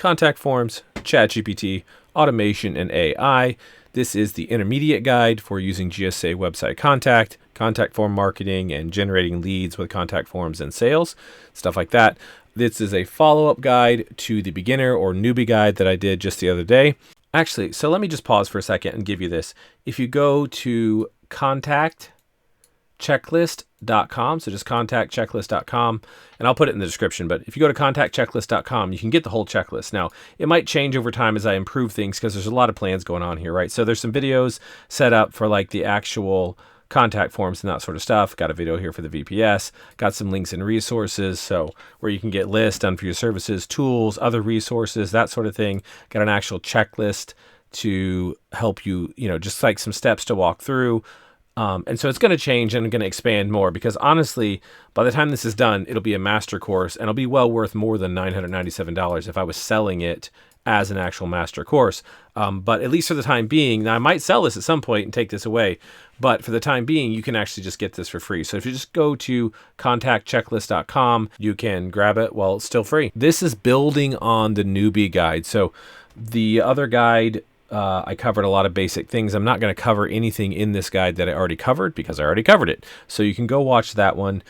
contact forms, ChatGPT, automation, and AI. This is the intermediate guide for using GSA website contact form marketing, and generating leads with contact forms and sales, stuff like that. This is a follow-up guide to the beginner or newbie guide that I did just the other day. Actually, so let me just pause for a second and give you this. If you go to contactchecklist.com, so just contactchecklist.com, and I'll put it in the description, but if you go to contactchecklist.com, you can get the whole checklist. Now, it might change over time as I improve things because there's a lot of plans going on here, right? So there's some videos set up for like the actual contact forms and that sort of stuff. Got a video here for the VPS, got some links and resources, so where you can get lists done for your services, tools, other resources, that sort of thing. Got an actual checklist to help you, just like some steps to walk through. And so it's going to change and going to expand more because honestly, by the time this is done, it'll be a master course and it'll be well worth more than $997 if I was selling it as an actual master course. But at least for the time being, now I might sell this at some point and take this away, but for the time being, you can actually just get this for free. So if you just go to contactchecklist.com, you can grab it while it's still free. This is building on the newbie guide. So the other guide, I covered a lot of basic things. I'm not going to cover anything in this guide that I already covered because I already covered it. So you can go watch that one.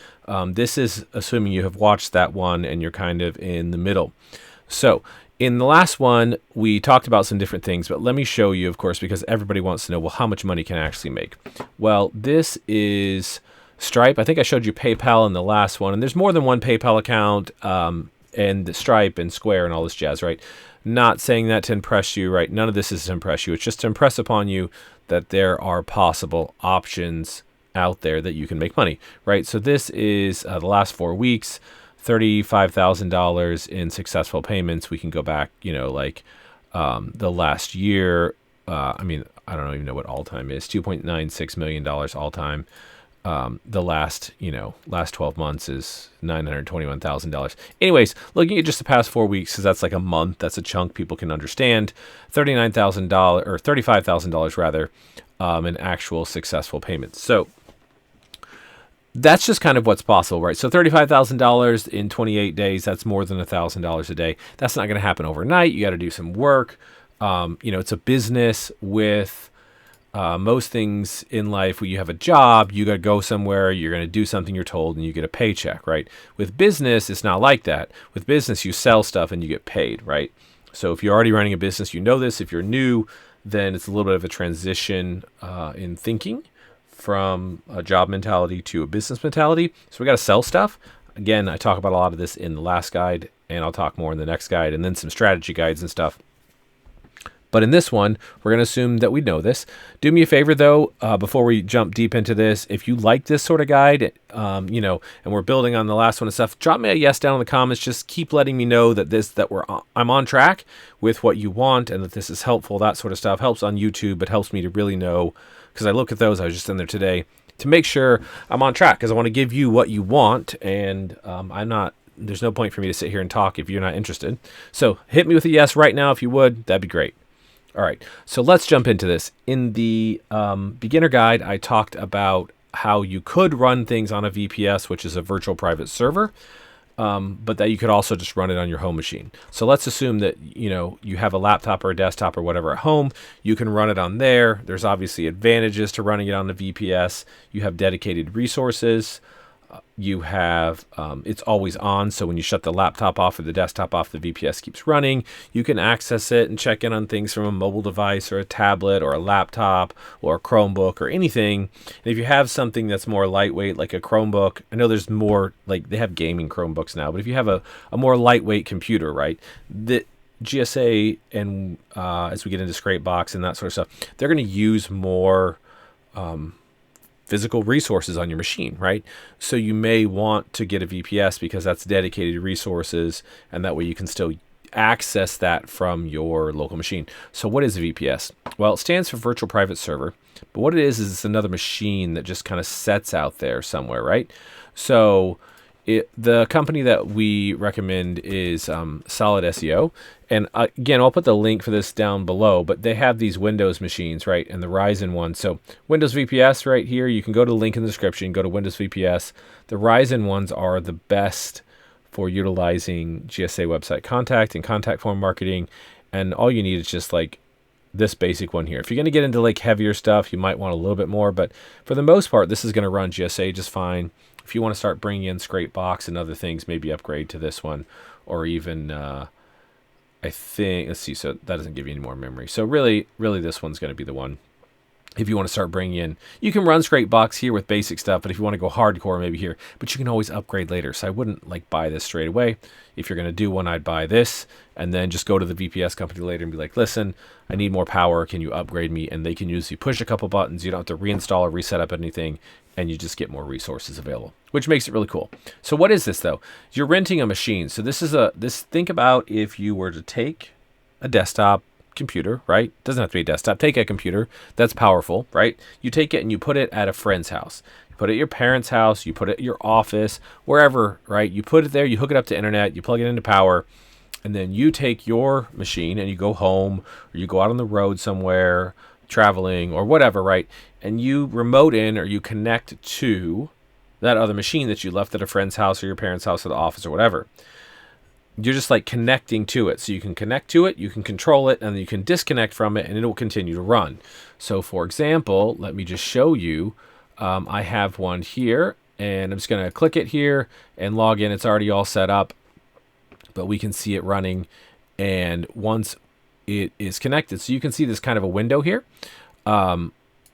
This is assuming you have watched that one and you're kind of in the middle. So in the last one, we talked about some different things, but let me show you, of course, because everybody wants to know, well, how much money can I actually make? Well, this is Stripe. I think I showed you PayPal in the last one, and there's more than one PayPal account, and Stripe and Square and all this jazz, right? Not saying that to impress you, right? None of this is to impress you. It's just to impress upon you that there are possible options out there that you can make money, right? So this is the last 4 weeks, $35,000 in successful payments. We can go back, the last year. I don't even know what all time is. $2.96 million all time. The last 12 months is $921,000. Anyways, looking at just the past 4 weeks, because that's like a month, that's a chunk people can understand. $39,000 or $35,000 rather, in actual successful payments. So that's just kind of what's possible, right? So $35,000 in 28 days, that's more than $1,000 a day. That's not going to happen overnight. You got to do some work. It's a business with most things in life. Where you have a job, you got to go somewhere, you're going to do something you're told, and you get a paycheck, right? With business, it's not like that. With business, you sell stuff and you get paid, right? So if you're already running a business, you know this. If you're new, then it's a little bit of a transition in thinking from a job mentality to a business mentality. So we got to sell stuff. Again, I talk about a lot of this in the last guide, and I'll talk more in the next guide, and then some strategy guides and stuff. But in this one, we're going to assume that we know this. Do me a favor, though, before we jump deep into this. If you like this sort of guide, and we're building on the last one and stuff, drop me a yes down in the comments. Just keep letting me know that I'm on track with what you want and that this is helpful. That sort of stuff helps on YouTube, but helps me to really know, because I look at those. I was just in there today to make sure I'm on track because I want to give you what you want, and there's no point for me to sit here and talk if you're not interested. So hit me with a yes right now if you would. That'd be great. All right, so let's jump into this. In the beginner guide, I talked about how you could run things on a VPS, which is a virtual private server, but that you could also just run it on your home machine. So let's assume that you have a laptop or a desktop or whatever at home. You can run it on there. There's obviously advantages to running it on the VPS. You have dedicated resources. You have it's always on, so when you shut the laptop off or the desktop off, the VPS keeps running. You can access it and check in on things from a mobile device or a tablet or a laptop or a Chromebook or anything. And if you have something that's more lightweight, like a Chromebook, I know there's more, like they have gaming Chromebooks now, but if you have a more lightweight computer, right, the GSA and as we get into Scrapebox and that sort of stuff, they're going to use more physical resources on your machine, right? So you may want to get a VPS because that's dedicated resources, and that way you can still access that from your local machine. So what is a VPS? Well, it stands for Virtual Private Server, but what it is it's another machine that just kind of sets out there somewhere, right? So the company that we recommend is Solid SEO. And again, I'll put the link for this down below, but they have these Windows machines, right? And the Ryzen ones. So Windows VPS right here, you can go to the link in the description, go to Windows VPS. The Ryzen ones are the best for utilizing GSA website contact and contact form marketing. And all you need is just like this basic one here. If you're going to get into like heavier stuff, you might want a little bit more, but for the most part, this is going to run GSA just fine. If you want to start bringing in Scrapebox and other things, maybe upgrade to this one, or even, I think, let's see, so that doesn't give you any more memory. So really this one's going to be the one. If you want to start bringing in, you can run Scrapebox here with basic stuff, but if you want to go hardcore, maybe here, but you can always upgrade later. So I wouldn't like buy this straight away. If you're going to do one, I'd buy this and then just go to the VPS company later and be like, listen, I need more power. Can you upgrade me? And they can usually push a couple buttons. You don't have to reinstall or reset up anything, and you just get more resources available, which makes it really cool. So what is this though? You're renting a machine. So think about if you were to take a desktop computer, right? Doesn't have to be a desktop. Take a computer that's powerful, right? You take it and you put it at a friend's house. You put it at your parents' house. You put it at your office, wherever, right? You put it there. You hook it up to internet. You plug it into power, and then you take your machine and you go home, or you go out on the road somewhere, traveling or whatever, right? And you remote in or you connect to that other machine that you left at a friend's house or your parents' house or the office or whatever. You're just like connecting to it. So you can connect to it, you can control it, and then you can disconnect from it, and it will continue to run. So for example, let me just show you. I have one here, and I'm just going to click it here and log in. It's already all set up, but we can see it running. And once it is connected, so you can see this kind of a window here.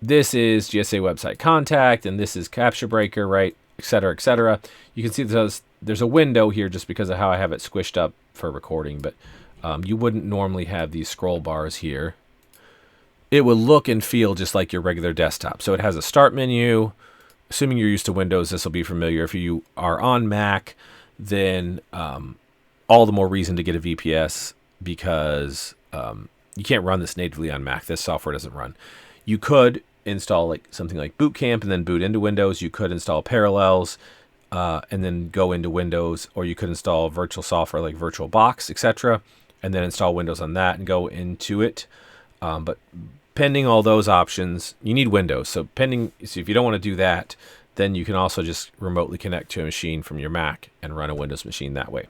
This is GSA website contact, and this is Capture Breaker, right? Et cetera, et cetera. You can see there's a window here just because of how I have it squished up for recording, but you wouldn't normally have these scroll bars here. It will look and feel just like your regular desktop. So it has a start menu. Assuming you're used to Windows, this will be familiar. If you are on Mac, then all the more reason to get a VPS, because you can't run this natively on Mac. This software doesn't run. You could install like something like Boot Camp and then boot into Windows. You could install Parallels and then go into Windows, or you could install virtual software like VirtualBox, etc., and then install Windows on that and go into it. But pending all those options, you need Windows. So if you don't want to do that, then you can also just remotely connect to a machine from your Mac and run a Windows machine that way.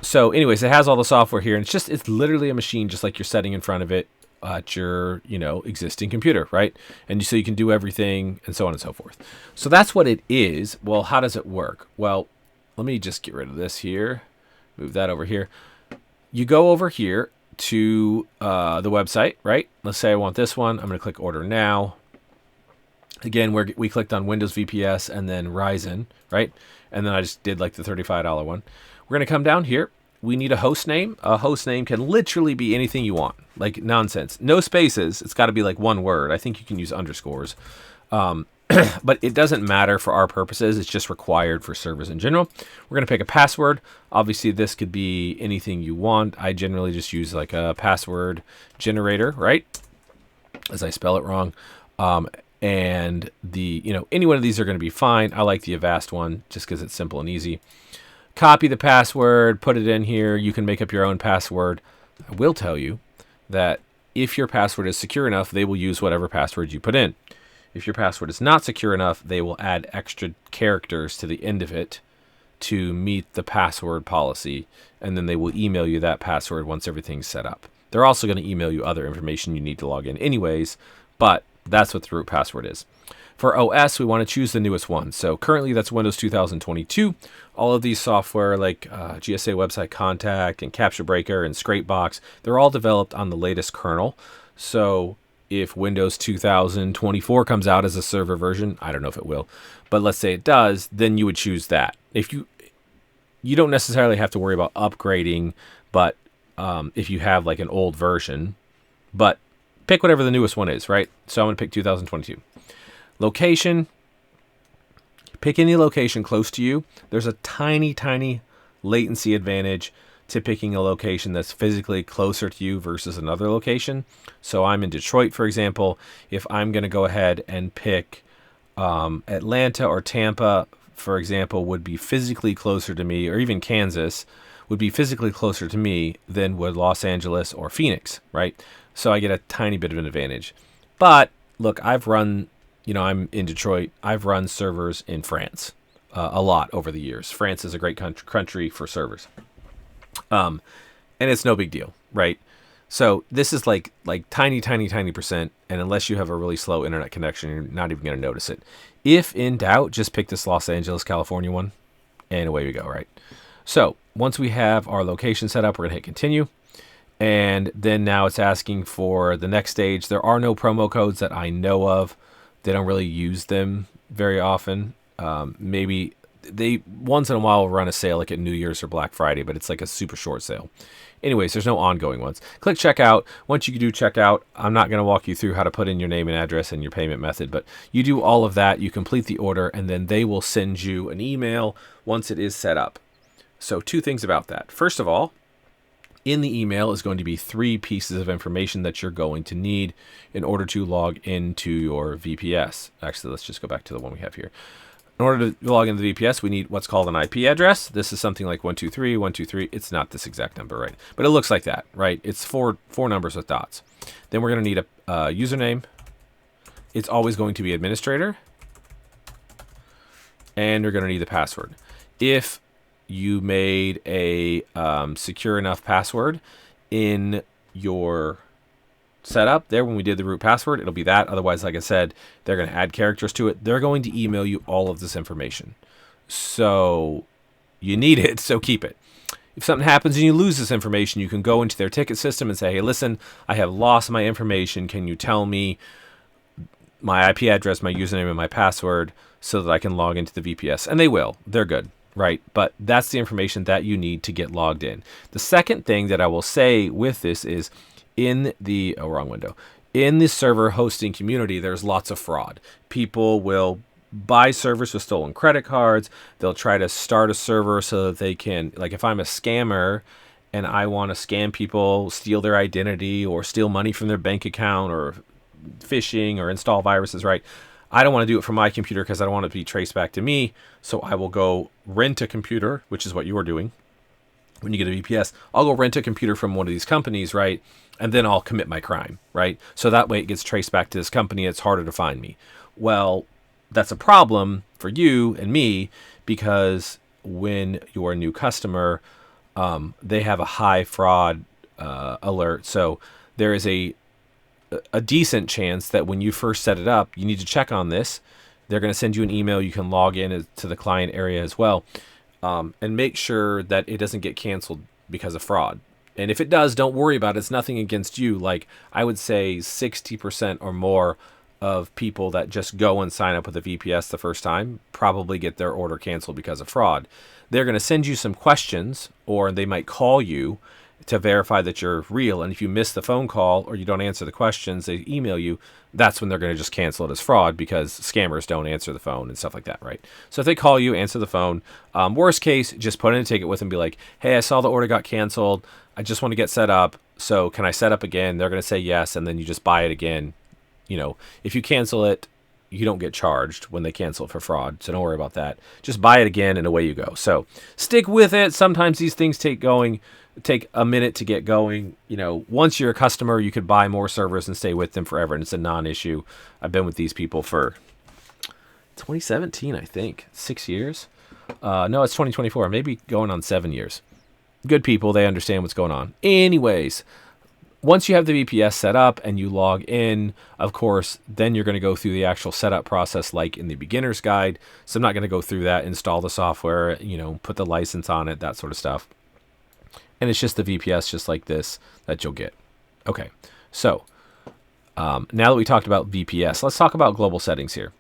So anyways, it has all the software here, and it's literally a machine just like you're setting in front of it at your existing computer, right? And so you can do everything and so on and so forth. So that's what it is. Well, how does it work? Well, let me just get rid of this here, move that over here. You go over here to the website, right? Let's say I want this one. I'm going to click order now. Again, we clicked on Windows VPS and then Ryzen, right? And then I just did like the $35 one. We're going to come down here. We need a host name. A host name can literally be anything you want, like nonsense. No spaces. It's got to be like one word. I think you can use underscores. But it doesn't matter for our purposes. It's just required for servers in general. We're going to pick a password. Obviously, this could be anything you want. I generally just use like a password generator, right? As I spell it wrong. And any one of these are going to be fine. I like the Avast one just because it's simple and easy. Copy the password, put it in here. You can make up your own password. I will tell you that if your password is secure enough, they will use whatever password you put in. If your password is not secure enough, they will add extra characters to the end of it to meet the password policy, and then they will email you that password once everything's set up. They're also going to email you other information you need to log in anyways, but that's what the root password is. For OS, we want to choose the newest one. So currently that's Windows 2022. All of these software like GSA Website Contact and Capture Breaker and Scrapebox, they're all developed on the latest kernel. So if Windows 2024 comes out as a server version, I don't know if it will, but let's say it does, then you would choose that. If you don't necessarily have to worry about upgrading, but if you have like an old version, but pick whatever the newest one is, right? So I'm going to pick 2022. Location, pick any location close to you. There's a tiny, tiny latency advantage to picking a location that's physically closer to you versus another location. So I'm in Detroit, for example. If I'm going to go ahead and pick Atlanta or Tampa, for example, would be physically closer to me, or even Kansas would be physically closer to me than would Los Angeles or Phoenix, right? So I get a tiny bit of an advantage. But look, I'm in Detroit. I've run servers in France. a lot over the years. France is a great country for servers. And it's no big deal, right? So this is like tiny percent, and unless you have a really slow internet connection, you're not even going to notice it. If in doubt, just pick this Los Angeles, California one, and away we go, right? So once we have our location set up, we're going to hit continue. And then now it's asking for the next stage. There are no promo codes that I know of. They don't really use them very often. Maybe they once in a while will run a sale like at New Year's or Black Friday, but it's like a super short sale. Anyways, there's no ongoing ones. Click checkout. Once you do checkout, I'm not going to walk you through how to put in your name and address and your payment method, but you do all of that. You complete the order, and then they will send you an email once it is set up. So 2 things about that. First of all, in the email is going to be 3 pieces of information that you're going to need in order to log into your VPS. Actually, let's just go back to the one we have here. In order to log into the VPS, we need what's called an IP address. This is something like 123.123. It's not this exact number, right? But it looks like that, right? It's four numbers with dots. Then we're going to need a username. It's always going to be administrator. And you're going to need the password. If you made a secure enough password in your setup there when we did the root password, it'll be that. Otherwise, like I said, they're going to add characters to it. They're going to email you all of this information. So you need it, so keep it. If something happens and you lose this information, you can go into their ticket system and say, hey, listen, I have lost my information. Can you tell me my IP address, my username, and my password so that I can log into the VPS? And they will. They're good. Right? But that's the information that you need to get logged in. The second thing that I will say with this is in the in the server hosting community, there's lots of fraud. People will buy servers with stolen credit cards. They'll try to start a server so that they can, like if I'm a scammer and I want to scam people, steal their identity or steal money from their bank account or phishing or install viruses, right? I don't want to do it from my computer because I don't want it to be traced back to me. So I will go rent a computer, which is what you're doing when you get a VPS. I'll go rent a computer from one of these companies, right? And then I'll commit my crime, right? So that way it gets traced back to this company. It's harder to find me. Well, that's a problem for you and me because when you're a new customer, they have a high fraud alert. So there is a decent chance that when you first set it up, you need to check on this. They're going to send you an email. You can log in to the client area as well, and make sure that it doesn't get canceled because of fraud. And if it does, don't worry about it. It's nothing against you. Like I would say 60% or more of people that just go and sign up with a VPS the first time probably get their order canceled because of fraud. They're going to send you some questions, or they might call you to verify that you're real. And if you miss the phone call or you don't answer the questions, they email you, that's when they're going to just cancel it as fraud because scammers don't answer the phone and stuff like that, right? So if they call you, answer the phone. Worst case, just put in a ticket with them and be like, hey, I saw the order got canceled. I just want to get set up. So can I set up again? They're going to say yes, and then you just buy it again. You know, if you cancel it, you don't get charged when they cancel it for fraud. So don't worry about that. Just buy it again and away you go. So stick with it. Sometimes these things take a minute to get going. You know, once you're a customer, you could buy more servers and stay with them forever, and it's a non-issue. I've been with these people for 2017, I think. 6 years? No, it's 2024. Maybe going on 7 years. Good people. They understand what's going on. Anyways, once you have the VPS set up and you log in, of course, then you're going to go through the actual setup process like in the beginner's guide. So I'm not going to go through that, install the software, you know, put the license on it, that sort of stuff. And it's just the VPS just like this that you'll get. Okay, so now that we talked about VPS, let's talk about global settings here.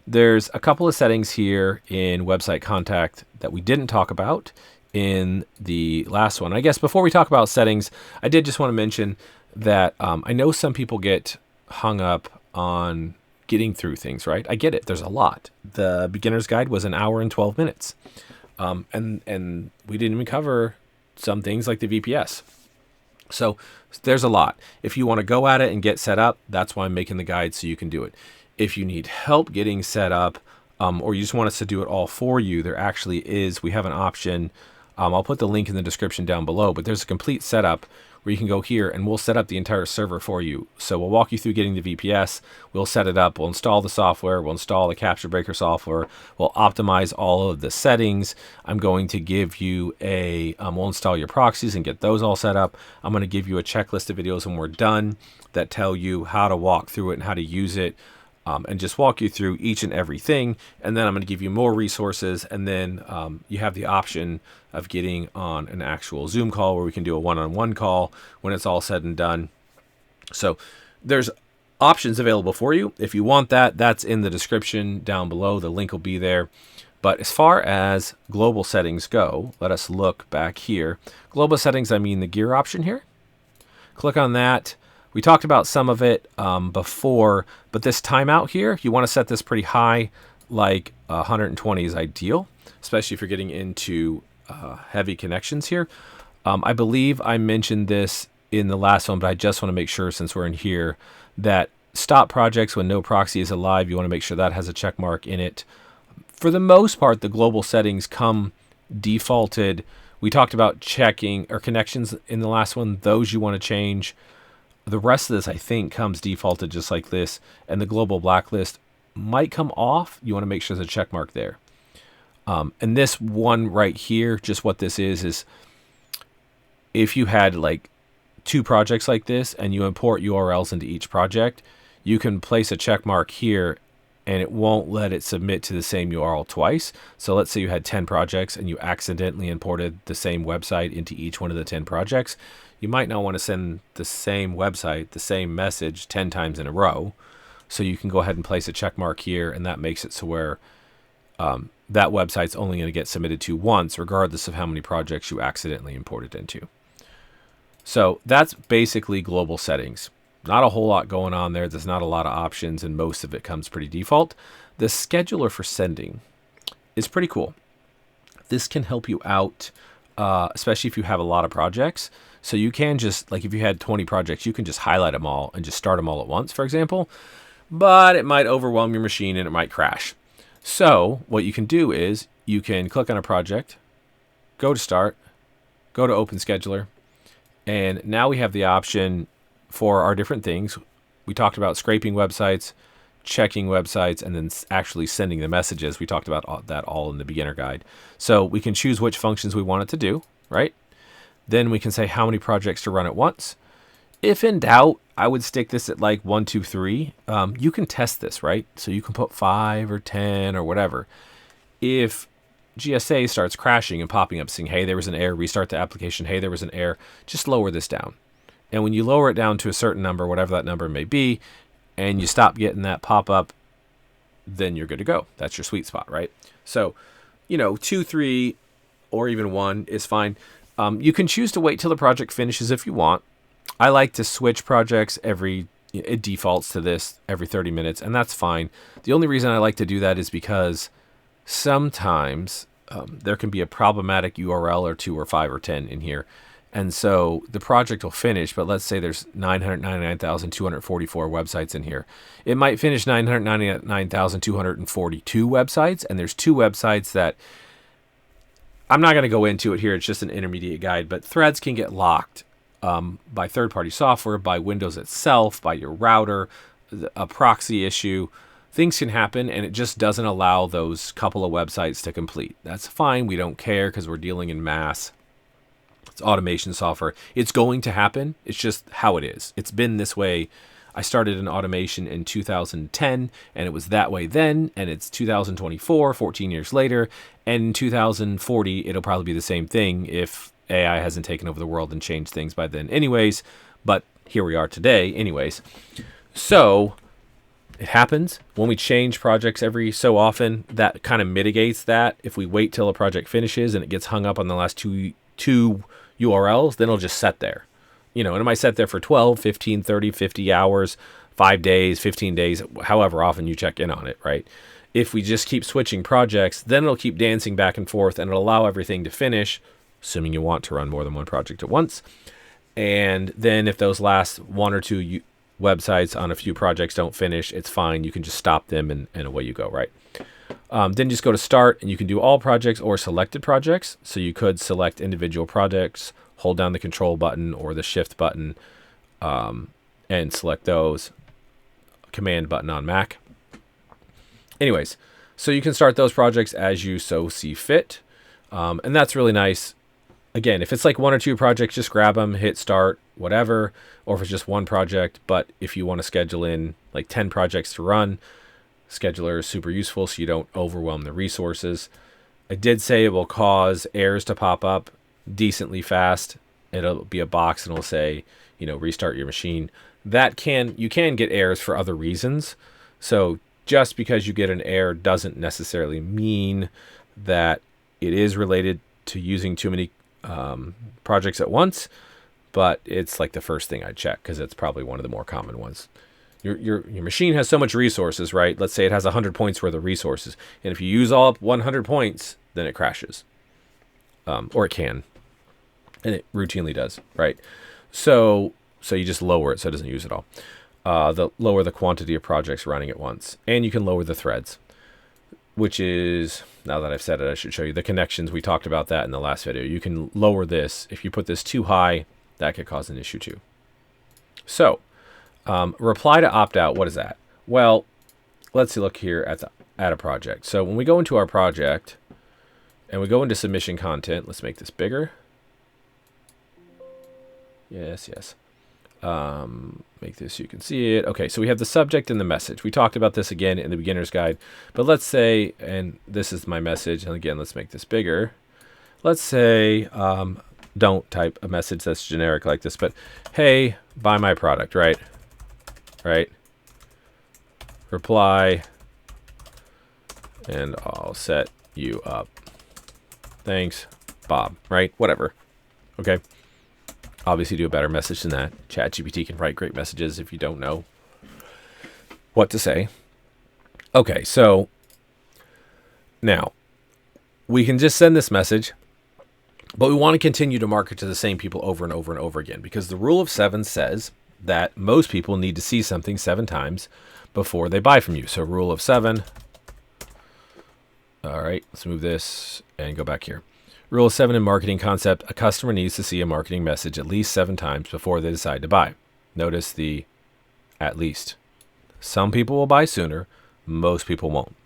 There's a couple of settings here in website contact that we didn't talk about in the last one. I guess before we talk about settings, I did just want to mention that I know some people get hung up on getting through things, right? I get it. There's a lot. The beginner's guide was an hour and 12 minutes. And we didn't even cover some things like the VPS. So there's a lot. If you want to go at it and get set up, that's why I'm making the guide so you can do it. If you need help getting set up, or you just want us to do it all for you, there actually is, we have an option. I'll put the link in the description down below, but there's a complete setup where you can go here and we'll set up the entire server for you. So we'll walk you through getting the VPS, we'll set it up, we'll install the software, we'll install the capture breaker software, we'll optimize all of the settings. I'm going to give you we'll install your proxies and get those all set up. I'm going to give you a checklist of videos when we're done that tell you how to walk through it and how to use it. And just walk you through each and everything. And then I'm going to give you more resources. And then you have the option of getting on an actual Zoom call where we can do a one-on-one call when it's all said and done. So there's options available for you. If you want that, that's in the description down below. The link will be there. But as far as global settings go, let us look back here. Global settings, I mean the gear option here. Click on that. We talked about some of it before, but this timeout here, you want to set this pretty high, like 120 is ideal, especially if you're getting into heavy connections here. I believe I mentioned this in the last one, but I just want to make sure, since we're in here, that stop projects when no proxy is alive. You want to make sure that has a check mark in it. For the most part, the global settings come defaulted. We talked about checking or connections in the last one. Those you want to change. The rest of this, I think, comes defaulted just like this, and the global blacklist might come off. You want to make sure there's a check mark there. And this one right here, just what this is if you had like 2 projects like this and you import URLs into each project, you can place a check mark here and it won't let it submit to the same URL twice. So let's say you had 10 projects and you accidentally imported the same website into each one of the 10 projects. You might not want to send the same website, the same message 10 times in a row. So you can go ahead and place a check mark here, and that makes it so where that website's only going to get submitted to once, regardless of how many projects you accidentally imported into. So that's basically global settings. Not a whole lot going on there. There's not a lot of options, and most of it comes pretty default. The scheduler for sending is pretty cool. This can help you out, especially if you have a lot of projects. So you can just, like if you had 20 projects, you can just highlight them all and just start them all at once, for example. But it might overwhelm your machine and it might crash. So what you can do is you can click on a project, go to start, go to open scheduler, and now we have the option for our different things. We talked about scraping websites, checking websites, and then actually sending the messages. We talked about that all in the beginner guide. So we can choose which functions we want it to do, right? Then we can say how many projects to run at once. If in doubt, I would stick this at like 1, 2, 3. You can test this, right? So you can put 5 or 10 or whatever. If GSA starts crashing and popping up saying, hey, there was an error, restart the application, hey, there was an error, just lower this down. And when you lower it down to a certain number, whatever that number may be, and you stop getting that pop-up, then you're good to go. That's your sweet spot, right? So, 2, 3, or even 1 is fine. You can choose to wait till the project finishes if you want. I like to switch projects it defaults to this every 30 minutes, and that's fine. The only reason I like to do that is because sometimes there can be a problematic URL or 2 or 5 or 10 in here. And so the project will finish, but let's say there's 999,244 websites in here. It might finish 999,242 websites, and there's 2 websites that I'm not going to go into it here. It's just an intermediate guide, but threads can get locked by third-party software, by Windows itself, by your router, a proxy issue. Things can happen, and it just doesn't allow those couple of websites to complete. That's fine. We don't care because we're dealing in mass. It's automation software. It's going to happen. It's just how it is. It's been this way. I started in automation in 2010, and it was that way then, and it's 2024, 14 years later, and in 2040, it'll probably be the same thing if AI hasn't taken over the world and changed things by then anyways, but here we are today anyways. So it happens when we change projects every so often. That kind of mitigates that. If we wait till a project finishes and it gets hung up on the last two URLs, then it'll just set there. And it might set there for 12, 15, 30, 50 hours, 5 days, 15 days, however often you check in on it, right? If we just keep switching projects, then it'll keep dancing back and forth, and it'll allow everything to finish, assuming you want to run more than one project at once. And then if those last 1 or 2 websites on a few projects don't finish, it's fine. You can just stop them and away you go, right? Then just go to start, and you can do all projects or selected projects. So you could select individual projects, hold down the control button or the shift button and select those. Command button on Mac. Anyways, so you can start those projects as you so see fit. And that's really nice. Again, if it's like 1 or 2 projects, just grab them, hit start, whatever. Or if it's just 1 project, but if you want to schedule in like 10 projects to run, Scheduler is super useful so you don't overwhelm the resources. I did say it will cause errors to pop up decently fast. It'll be a box and it'll say, restart your machine. You can get errors for other reasons. So just because you get an error doesn't necessarily mean that it is related to using too many projects at once, but it's like the first thing I check because it's probably one of the more common ones. Your machine has so much resources, right? Let's say it has 100 points worth of resources, and if you use all 100 points, then it crashes, or it can, and it routinely does, right? So you just lower it so it doesn't use it all. Lower the quantity of projects running at once, and you can lower the threads, which is, now that I've said it, I should show you the connections. We talked about that in the last video. You can lower this. If you put this too high, that could cause an issue too. So, reply to opt out. What is that? Well, let's look here at a project. So when we go into our project and we go into submission content, let's make this bigger. Yes. Make this so you can see it. Okay, so we have the subject and the message. We talked about this again in the beginner's guide, but let's say, and this is my message, and again, let's make this bigger. Let's say, don't type a message that's generic like this, but hey, buy my product, right? Reply, and I'll set you up. Thanks, Bob, right? Whatever. Okay. Obviously do a better message than that. ChatGPT can write great messages if you don't know what to say. Okay, so now we can just send this message, but we want to continue to market to the same people over and over and over again, because the rule of 7 says that most people need to see something 7 times before they buy from you. So rule of 7. All right, let's move this and go back here. Rule 7 in marketing concept: a customer needs to see a marketing message at least 7 times before they decide to buy. Notice the at least. Some people will buy sooner, most people won't.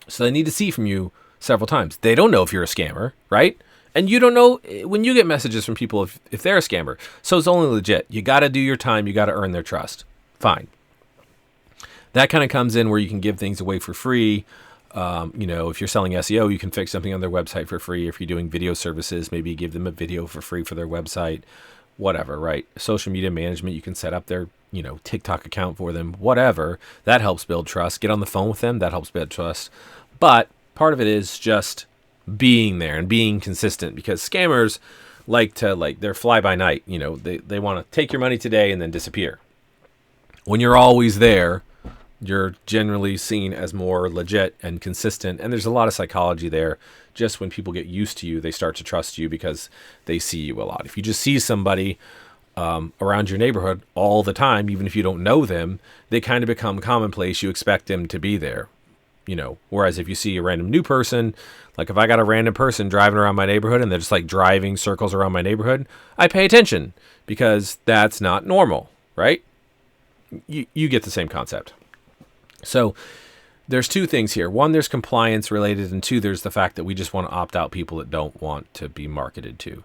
So they need to see from you several times. They don't know if you're a scammer, right? And you don't know when you get messages from people if they're a scammer. So it's only legit. You got to do your time. You got to earn their trust. Fine. That kind of comes in where you can give things away for free. If you're selling SEO, you can fix something on their website for free. If you're doing video services, maybe give them a video for free for their website, whatever, right? Social media management, you can set up their, TikTok account for them, whatever. That helps build trust. Get on the phone with them. That helps build trust. But part of it is just being there and being consistent, because scammers they're fly by night. They want to take your money today and then disappear. When you're always there, you're generally seen as more legit and consistent. And there's a lot of psychology there. Just when people get used to you, they start to trust you because they see you a lot. If you just see somebody around your neighborhood all the time, even if you don't know them, they kind of become commonplace. You expect them to be there, whereas if you see a random new person, like if I got a random person driving around my neighborhood and they're just like driving circles around my neighborhood, I pay attention because that's not normal, right? You get the same concept. So there's 2 things here. 1, there's compliance related, and 2, there's the fact that we just want to opt out people that don't want to be marketed to.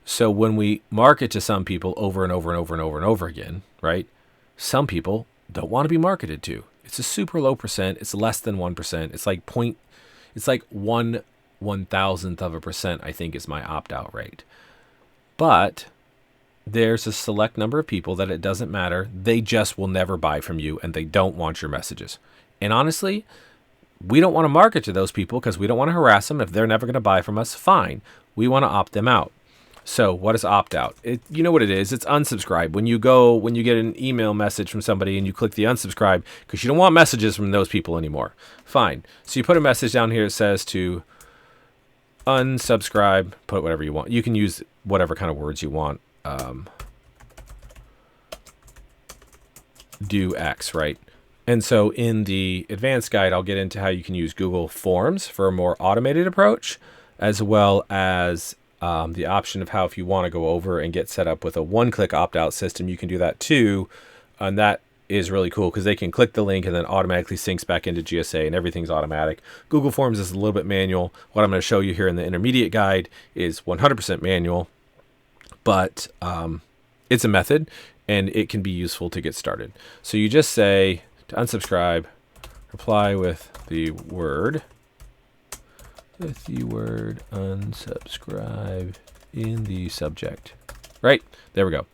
So when we market to some people over and over and over and over and over again, right? Some people don't want to be marketed to. It's a super low percent. It's less than 1%. It's like 1/1000th of a percent, I think, is my opt-out rate. But there's a select number of people that it doesn't matter. They just will never buy from you, and they don't want your messages. And honestly, we don't want to market to those people because we don't want to harass them. If they're never going to buy from us, fine. We want to opt them out. So what is opt out? You know what it is? It's unsubscribe. When you get an email message from somebody and you click the unsubscribe because you don't want messages from those people anymore. Fine. So you put a message down here that says to unsubscribe, put whatever you want. You can use whatever kind of words you want. Do X, right? And so in the advanced guide, I'll get into how you can use Google Forms for a more automated approach, as well as the option of how, if you want to go over and get set up with a one-click opt-out system, you can do that too. And that is really cool because they can click the link and then automatically syncs back into GSA and everything's automatic. Google Forms is a little bit manual. What I'm going to show you here in the intermediate guide is 100% manual, but it's a method and it can be useful to get started. So you just say to unsubscribe, reply with the word unsubscribe in the subject. Right? There we go.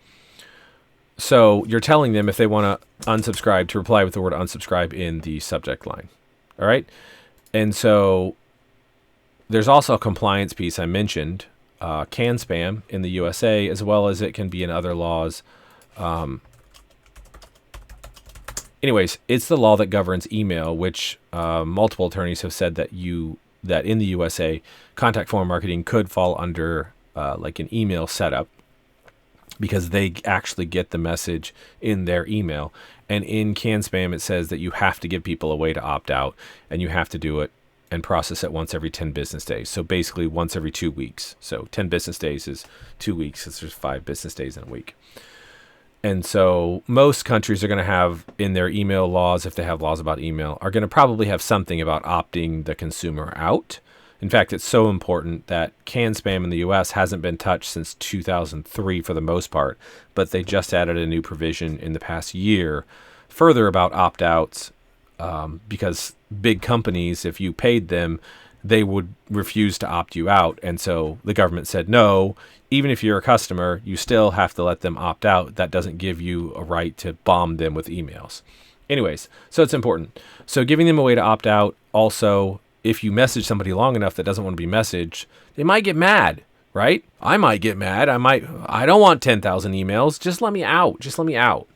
So you're telling them if they want to unsubscribe to reply with the word unsubscribe in the subject line. All right. And so there's also a compliance piece I mentioned, can spam in the USA, as well as it can be in other laws. Anyways, it's the law that governs email, which multiple attorneys have said that in the USA, contact form marketing could fall under like an email setup, because they actually get the message in their email. And in can spam, it says that you have to give people a way to opt out, and you have to do it and process it once every 10 business days. So basically once every 2 weeks. So 10 business days is 2 weeks. There's 5 business days in a week. And so most countries are going to have in their email laws, if they have laws about email, are going to probably have something about opting the consumer out. In fact, it's so important that can spam in the US hasn't been touched since 2003 for the most part, but they just added a new provision in the past year further about opt-outs, because big companies, if you paid them, they would refuse to opt you out. And so the government said, no, even if you're a customer, you still have to let them opt out. That doesn't give you a right to bomb them with emails. Anyways, so it's important. So giving them a way to opt out. Also, if you message somebody long enough that doesn't want to be messaged, they might get mad, right? I might get mad. I don't want 10,000 emails. Just let me out. Just let me out.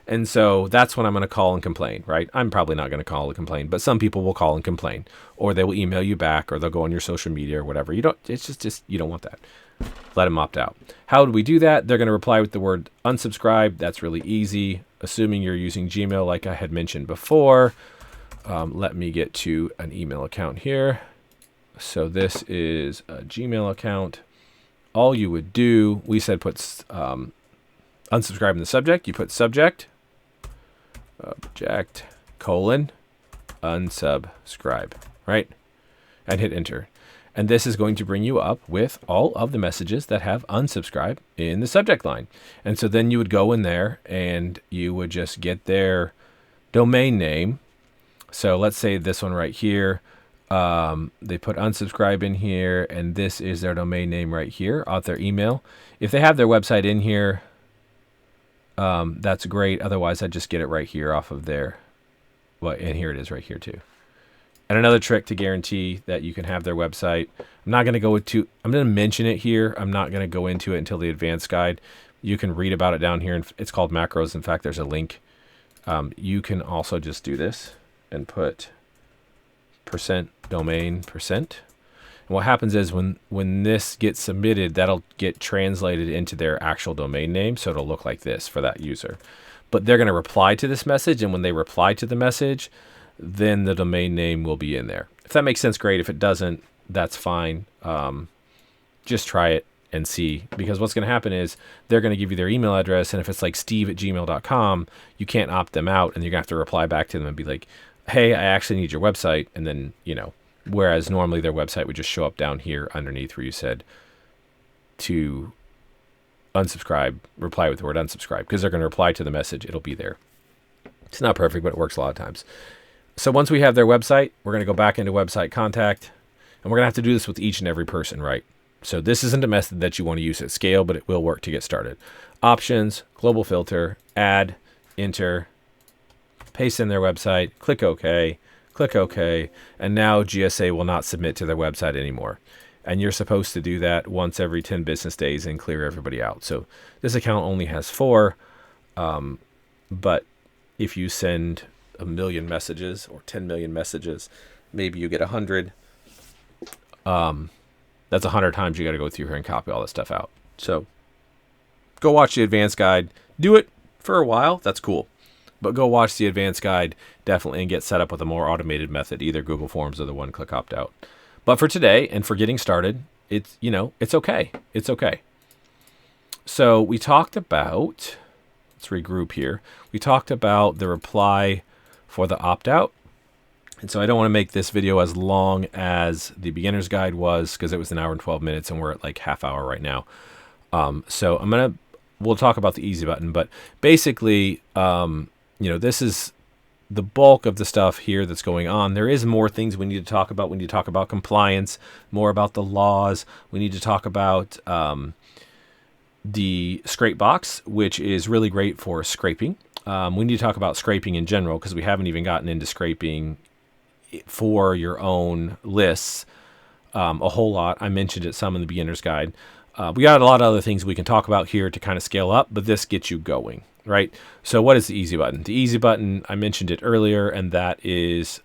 And so that's when I'm going to call and complain, right? I'm probably not going to call and complain, but some people will call and complain, or they will email you back, or they'll go on your social media or whatever. It's just you don't want that. Let them opt out. How do we do that? They're going to reply with the word unsubscribe. That's really easy. Assuming you're using Gmail, like I had mentioned before. Let me get to an email account here. So this is a Gmail account. All you would do, we said put unsubscribe in the subject. You put subject, unsubscribe, right? And hit enter. And this is going to bring you up with all of the messages that have unsubscribe in the subject line. And so then you would go in there and you would just get their domain name. So let's say this one right here, they put unsubscribe in here, and this is their domain name right here, off their email. If they have their website in here, that's great. Otherwise, I just get it right here off of there. Well, and here it is right here too. And another trick to guarantee that you can have their website. I'm going to mention it here. I'm not going to go into it until the advanced guide. You can read about it down here. It's called macros. In fact, there's a link. You can also just do this and put %domain %. And what happens is when this gets submitted, that'll get translated into their actual domain name. So it'll look like this for that user. But they're going to reply to this message. And when they reply to the message, then the domain name will be in there. If that makes sense, great. If it doesn't, that's fine. Just try it and see, because what's going to happen is they're going to give you their email address. And if it's like steve@gmail.com, you can't opt them out, and you're going to have to reply back to them and be like, hey, I actually need your website. And then, whereas normally their website would just show up down here underneath where you said to unsubscribe, reply with the word unsubscribe, because they're going to reply to the message. It'll be there. It's not perfect, but it works a lot of times. So once we have their website, we're going to go back into website contact, and we're going to have to do this with each and every person, right? So this isn't a method that you want to use at scale, but it will work to get started. Options, global filter, add, enter, paste in their website, click OK, and now GSA will not submit to their website anymore. And you're supposed to do that once every 10 business days and clear everybody out. So this account only has 4, but if you send 1 million messages or 10 million messages, maybe you get 100. That's 100 times you got to go through here and copy all this stuff out. So go watch the advanced guide. Do it for a while. That's cool. But go watch the advanced guide definitely and get set up with a more automated method, either Google Forms or the one-click opt-out. But for today and for getting started, it's, you know, it's okay. It's okay. So we talked about, let's regroup here. We talked about the reply for the opt-out. And so I don't want to make this video as long as the beginner's guide was, because it was an hour and 12 minutes and we're at like half hour right now. So we'll talk about the easy button, but basically, you know, this is the bulk of the stuff here that's going on. There is more things we need to talk about. We need to talk about compliance, more about the laws. We need to talk about the scrape box, which is really great for scraping. We need to talk about scraping in general, because we haven't even gotten into scraping for your own lists a whole lot. I mentioned it some in the beginner's guide. We got a lot of other things we can talk about here to kind of scale up, but this gets you going, right? So what is the easy button? The easy button, I mentioned it earlier, and that is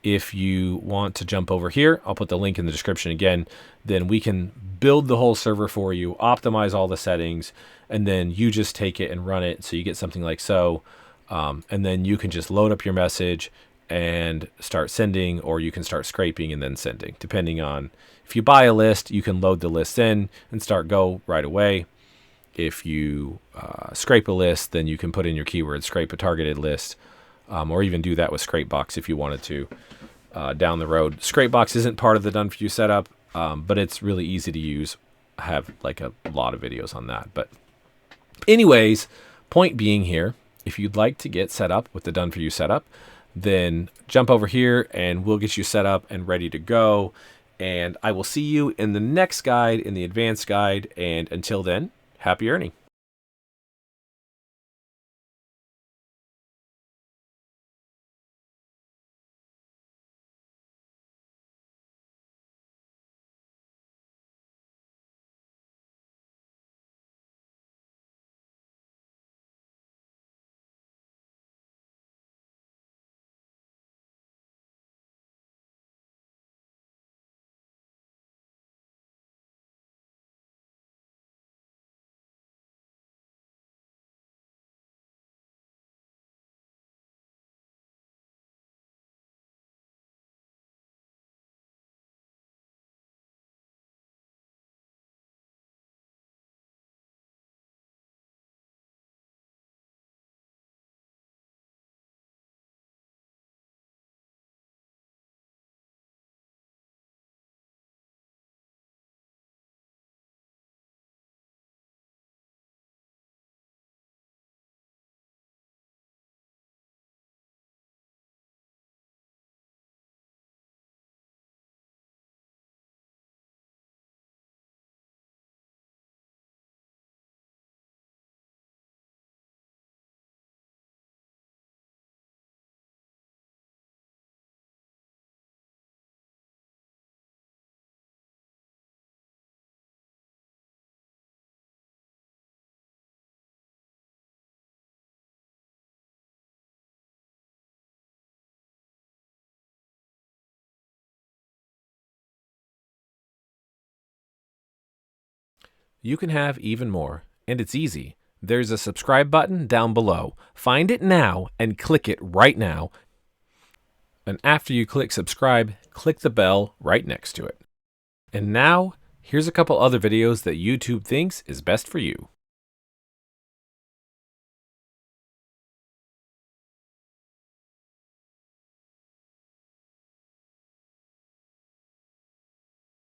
if you want to jump over here, I'll put the link in the description again, then we can build the whole server for you, optimize all the settings, and then you just take it and run it. So you get something like so, and then you can just load up your message and start sending, or you can start scraping and then sending, depending on, if you buy a list, you can load the list in and start go right away. If you scrape a list, then you can put in your keyword, scrape a targeted list, or even do that with Scrapebox if you wanted to down the road. Scrapebox isn't part of the done for you setup, but it's really easy to use. I have like a lot of videos on that. But anyways, point being here, if you'd like to get set up with the done for you setup, then jump over here and we'll get you set up and ready to go. And I will see you in the next guide, in the advanced guide. And until then, happy earning. You can have even more, and it's easy. There's a subscribe button down below. Find it now and click it right now. And after you click subscribe, click the bell right next to it. And now, here's a couple other videos that YouTube thinks is best for you.